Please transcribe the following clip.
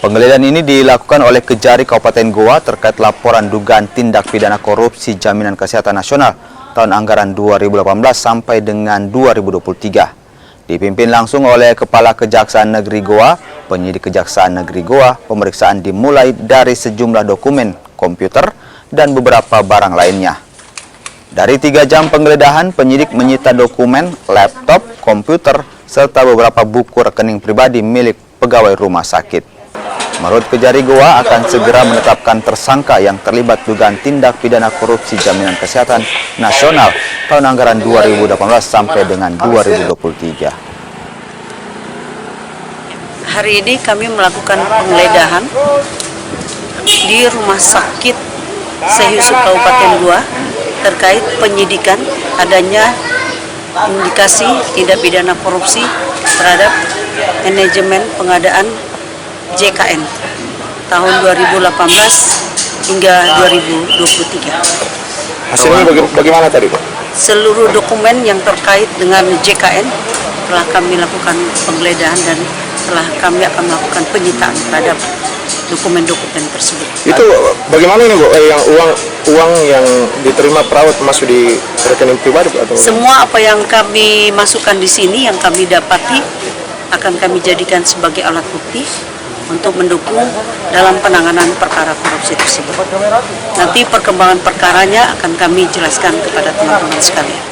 Penggeledahan ini dilakukan oleh Kejari Kabupaten Goa terkait laporan dugaan tindak pidana korupsi Jaminan Kesehatan Nasional tahun anggaran 2018 sampai dengan 2023. Dipimpin langsung oleh Kepala Kejaksaan Negeri Goa, penyidik Kejaksaan Negeri Goa. Pemeriksaan dimulai dari sejumlah dokumen, komputer, dan beberapa barang lainnya. Dari 3 jam penggeledahan, penyidik menyita dokumen, laptop, komputer, serta beberapa buku rekening pribadi milik pegawai rumah sakit. Menurut Kejari Goa akan segera menetapkan tersangka yang terlibat dugaan tindak pidana korupsi Jaminan Kesehatan Nasional tahun anggaran 2018 sampai dengan 2023. Hari ini kami melakukan penggeledahan di Rumah Sakit Seyusuf Kabupaten Goa terkait penyidikan adanya indikasi tindak pidana korupsi terhadap manajemen pengadaan JKN tahun 2018 hingga 2023. Hasilnya bagaimana tadi, Pak? Seluruh dokumen yang terkait dengan JKN telah kami lakukan penggeledahan dan telah kami akan melakukan penyitaan terhadap dokumen-dokumen tersebut. Itu bagaimana ini, Bu? Yang uang yang diterima perawat masuk di rekening pribadi atau? Semua apa yang kami masukkan di sini, yang kami dapati, akan kami jadikan sebagai alat bukti untuk mendukung dalam penanganan perkara korupsi tersebut. Nanti perkembangan perkaranya akan kami jelaskan kepada teman-teman sekalian.